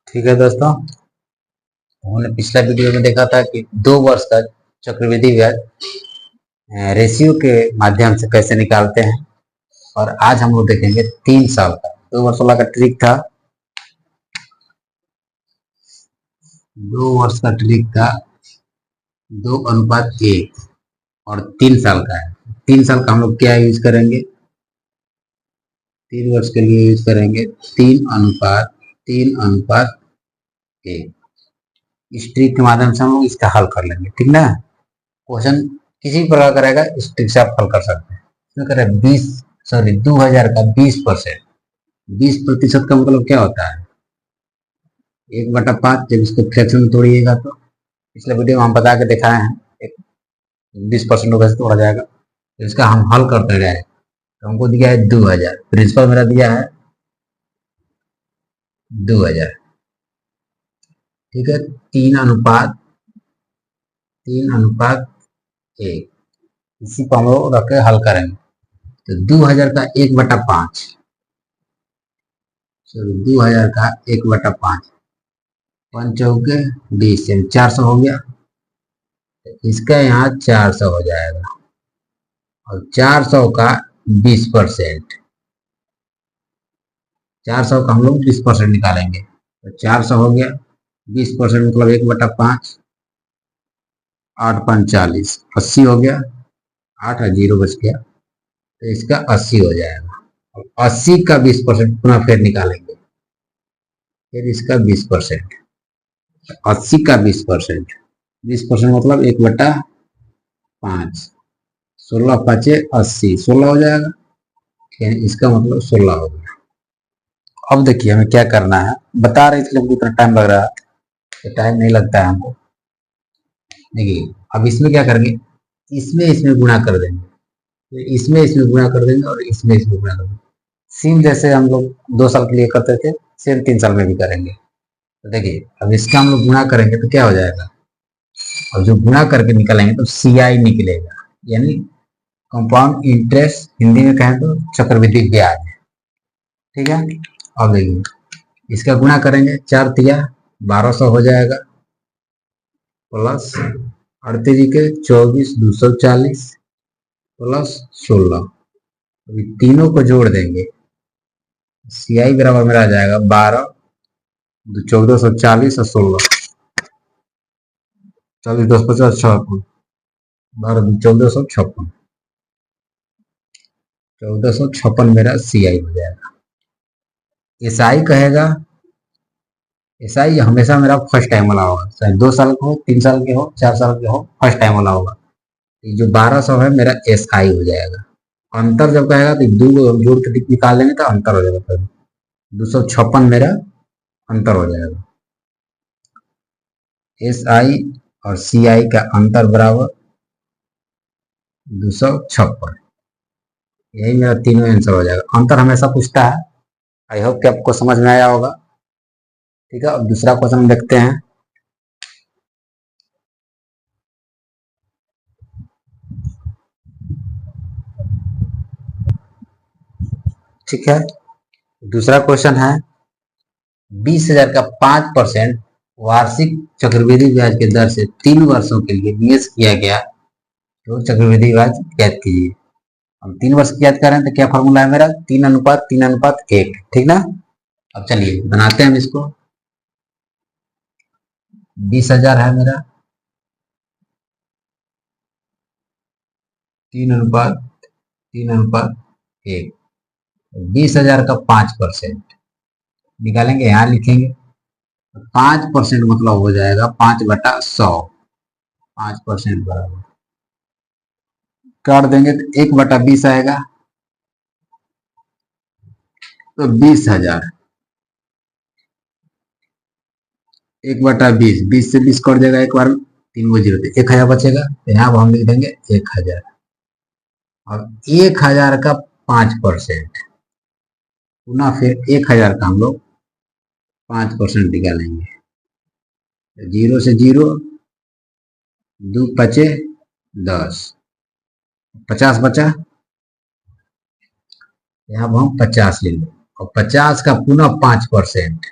ठीक है दोस्तों, हमने पिछला वीडियो में देखा था कि 2 वर्ष का चक्रवृद्धि ब्याज रेशियो के माध्यम से कैसे निकालते हैं। और आज हम लोग देखेंगे 3 साल का। 2 वर्ष वाला का ट्रिक था, 2 वर्ष का ट्रिक था 2:1 और 3 साल का है। 3 साल का हम लोग क्या यूज करेंगे, 3 वर्ष के लिए यूज करेंगे 3:3:1। इस ट्रिक के माध्यम से हम लोग इसका हल कर लेंगे, ठीक ना। क्वेश्चन किसी भी प्रकार का रहेगा, इस ट्रिक से आप हल कर सकते हैं। इसमें कह रहे हैं 2000 का 20%। 20% का मतलब क्या होता है, 1/5। जब इसको फ्रैक्शन में तोड़िएगा तो पिछले वीडियो में हम बता के दिखाए हैं, 20% से तोड़ा जाएगा। तो इसका हम हल करते रहे, तो हमको दिया है 2000, प्रिंसिपल मेरा दिया है 2000, ठीक है। 3:1, इसी को हम लोग रख के हल करेंगे। तो 2000 का 1/5, सॉरी 2000 का 1/5, 5×4 = 20, 400 हो गया। तो इसका यहाँ 400 हो जाएगा, और 400 का 20%, 400 का हम लोग 20% निकालेंगे। तो 400 हो गया, 20% मतलब 1/5, 8×5 = 40, 80 हो गया। 8 और 0 बच गया, तो इसका 80 हो जाएगा। और 80 का 20% पुनः फिर निकालेंगे, फिर इसका 20%, 80 का 20%, 20% मतलब 1/5, 16×5 = 80, 16 हो जाएगा। इसका मतलब 16 हो गया। अब देखिए हमें क्या करना है, बता रहे इसलिए इतना टाइम लग रहा है, तो टाइम नहीं लगता है हमको। देखिए अब इसमें क्या करेंगे, इसमें गुणा कर देंगे, तो इसमें गुणा कर देंगे, और इसमें गुणा कर देंगे। सेम जैसे हम लोग 2 साल के लिए करते थे, सेम 3 साल में भी करेंगे। तो देखिए अब इसका हम लोग गुणा करेंगे तो क्या हो जाएगा, और जो गुणा करके निकालेंगे तो CI निकलेगा, यानी कंपाउंड इंटरेस्ट, हिंदी में कहें तो चक्रवृद्धि ब्याज, ठीक है। अब देखिए इसका गुणा करेंगे, 4×3 = 1200 हो जाएगा, प्लस 38×4 = 240, प्लस 16। अभी तीनों को जोड़ देंगे, CI बराबर मेरा आ जाएगा 12, 1440 और 16, 40 10 50 56, 12 1456, 1456 मेरा CI हो जाएगा। SI कहेगा, SI हमेशा मेरा फर्स्ट टाइम वाला होगा, चाहे 2 साल का हो, 3 साल के हो, 4 साल के हो, फर्स्ट टाइम वाला होगा। जो 1200 है मेरा SI हो जाएगा। अंतर जब कहेगा तो दो जोड़ के निकाल लेंगे तो अंतर हो जाएगा, फिर 256 मेरा अंतर हो जाएगा। SI और CI का अंतर बराबर 256, यही मेरा तीनों आंसर हो जाएगा। अंतर हमेशा पूछता है, आई होप कि आपको समझ में आया होगा, ठीक है। अब दूसरा क्वेश्चन देखते हैं। ठीक है, दूसरा क्वेश्चन है 20,000 का 5% वार्षिक चक्रवृद्धि ब्याज की दर से 3 वर्षों के लिए निवेश किया गया, तो चक्रवृद्धि ब्याज ज्ञात कीजिए। हम 3 वर्ष की याद करें तो क्या फॉर्मूला है मेरा, 3:3:1, ठीक ना। अब चलिए बनाते हैं हम इसको। 20,000 है मेरा, 3:3:1, 20,000 का 5% निकालेंगे, यहाँ लिखेंगे। 5% मतलब हो जाएगा 5/100, 5% बराबर काट देंगे तो 1/20 आएगा, तो 20,000, 1/20, 20 से 20 कट जाएगा एक बार, 3 0, 1000 बचेगा। तो यहाँ हम लिख देंगे 1000, और 1000 का 5%, पुनः फिर 1000 का हम लोग 5% निकालेंगे। 0 से 0, 2 5 10, 50 बचा, यहाँ हम 50 ले लें, और 50 का पुनः 5%,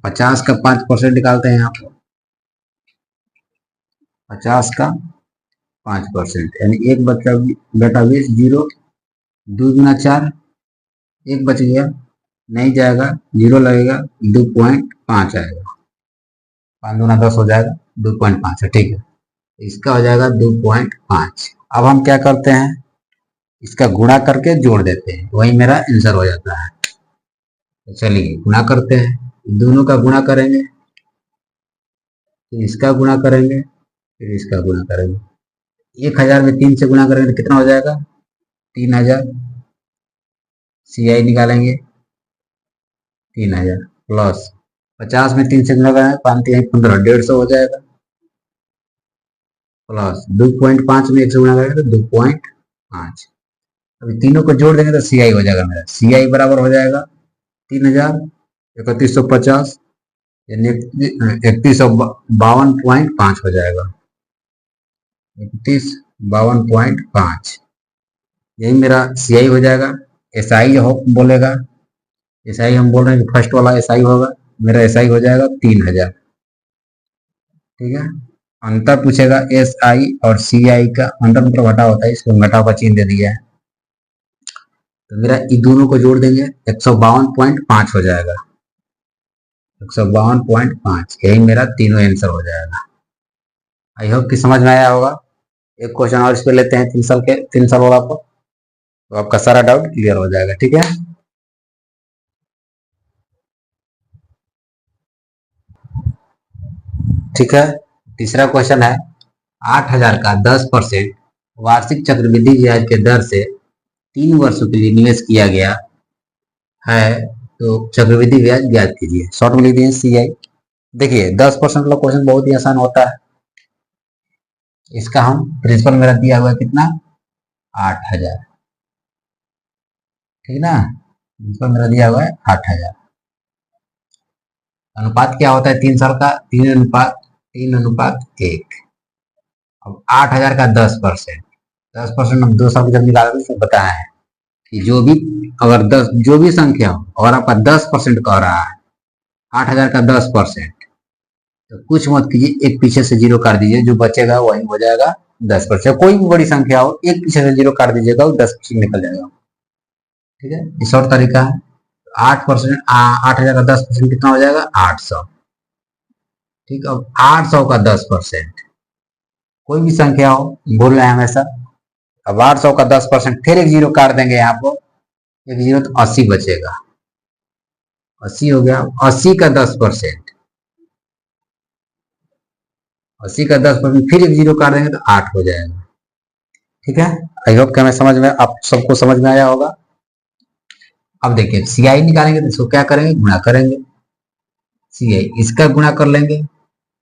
50 का 5% निकालते हैं यहाँ पर। 50 का 5% यानी एक बच्चा बेटा 20, 0 2 गुना 4, एक बच गया, नहीं जाएगा, 0 लगेगा, 2.5 आएगा, 5 दूना 10 हो जाएगा, 2.5 है। ठीक है, इसका हो जाएगा 2.5। अब हम क्या करते हैं, इसका गुणा करके जोड़ देते हैं, वही मेरा आंसर हो जाता है। तो चलिए गुणा करते हैं, दोनों का गुणा करेंगे, फिर इसका गुणा करेंगे, फिर इसका गुणा करेंगे। 1000 में 3 से गुणा करेंगे तो कितना हो जाएगा, 3000। CI निकालेंगे 3000 प्लस 50 में 3 से गुणा करेंगे, 5 3 15, 150 हो जाएगा, प्लस 2.5 में 1 से गुणा करेंगे तो 2.5। अभी तीनों को जोड़ देंगे तो CI हो जाएगा मेरा। CI बराबर हो जाएगा 3000 3150 यानी 3152.5 हो जाएगा, 3152.5 यही मेरा CI हो जाएगा। SI हो बोलेगा, SI हम बोल रहे हैं कि फर्स्ट वाला SI होगा, मेरा SI हो जाएगा 3000। ठीक है, अंतर पूछेगा SI और CI का, अंतर मतलब घटा होता है, इसको घटाव का चिन्ह दे दिया है। तो मेरा इन दोनों को जोड़ देंगे 152.5 हो जाएगा, 152.5 यही मेरा तीनों आंसर हो जाएगा। आई होप कि समझ में आया होगा। एक क्वेश्चन और इस पे लेते हैं 3 साल वाला पर, तो आपका सारा डाउट क्लियर हो जाएगा। ठीक है, ठीक है, तीसरा क्वेश्चन है 8000 का 10% वार्षिक चक्रवृद्धि ब्याज के दर से 3 वर्षों के लिए निवेश किया गया है, तो चक्रवृद्धि ब्याज ज्ञात कीजिए। शॉर्ट में लिख दिए CI। देखिए 10% वाला क्वेश्चन बहुत ही आसान होता है। इसका हम प्रिंसिपल मेरा दिया हुआ है कितना, 8000, ठीक ना, प्रिंसिपल मेरा दिया हुआ है 8000। अनुपात क्या होता है 3 साल का, 3:1। अब 8000 का 10%, 10% हम 2 साल की जब निकालेंगे तो बताया है कि जो भी अगर 10 जो भी संख्या हो और आपका 10% कह रहा है, 8000 का 10%, तो कुछ मत कीजिए, एक पीछे से 0 काट दीजिए, जो बचेगा वही हो जाएगा 10%। कोई भी बड़ी संख्या हो, एक पीछे से 0 काट दीजिएगा, वो 10% निकल जाएगा। ठीक है, इस और तरीका है। 8%, 8000 का 10% कितना हो जाएगा, 800। ठीक, अब 800 का 10%, कोई भी संख्या हो, बोल रहे हैं हमेशा। अब 800 का 10%, फिर एक 0 काट देंगे यहाँ पर, एक 0 तो 80 बचेगा, 80 हो गया। 80 का 10%, 80 का 10%, फिर एक 0 काट देंगे तो 8 हो जाएगा। ठीक है, आई होप कि हमें समझ में, आप सबको समझ में आया होगा। अब देखिए CI निकालेंगे तो इसको क्या करेंगे, गुणा करेंगे। CI इसका गुणा कर लेंगे,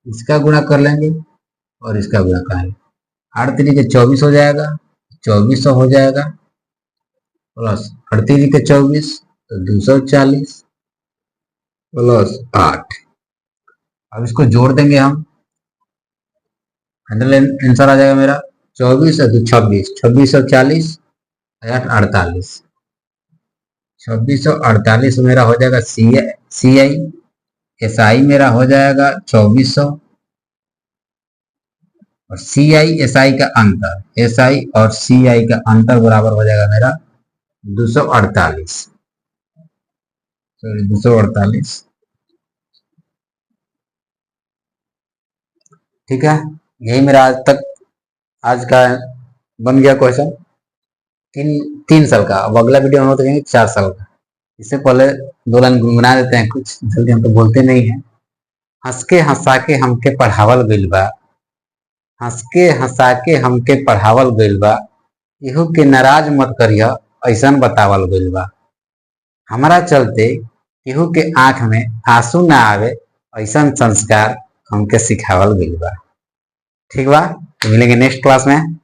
इसका गुणा कर लेंगे और इसका गुणा करेंगे। 8 3 के 24 हो जाएगा, 2400 हो जाएगा, प्लस 8 3 के 24 तो 240 प्लस 8। अब इसको जोड़ देंगे हम, फाइनल आंसर आ जाएगा मेरा 24 और 26, 2640 8 48, 2648 मेरा हो जाएगा CI। SI मेरा हो जाएगा 2400 और CI SI का अंतर, SI और CI का अंतर बराबर हो जाएगा मेरा 248, सॉरी 248। ठीक है, यही मेरा आज का बन गया क्वेश्चन। 3 साल का। अब अगला वीडियो हम देखेंगे 4 साल का। इससे पहले 2 लाइन गुनगुना देते हैं, कुछ जल्दी हम तो बोलते नहीं है। हंस के हंसा के हमके पढ़ावल गइल बा, हंस के हंसा के हमके पढ़ावल गइल बा, इहू के नाराज मत करिया ऐसन बतावल गइल बा। हमारा चलते केहू के आंख में आंसू ना आवे ऐसन संस्कार हमके सिखावल गइल बा। ठीक बा, तो मिलेंगे नेक्स्ट क्लास में।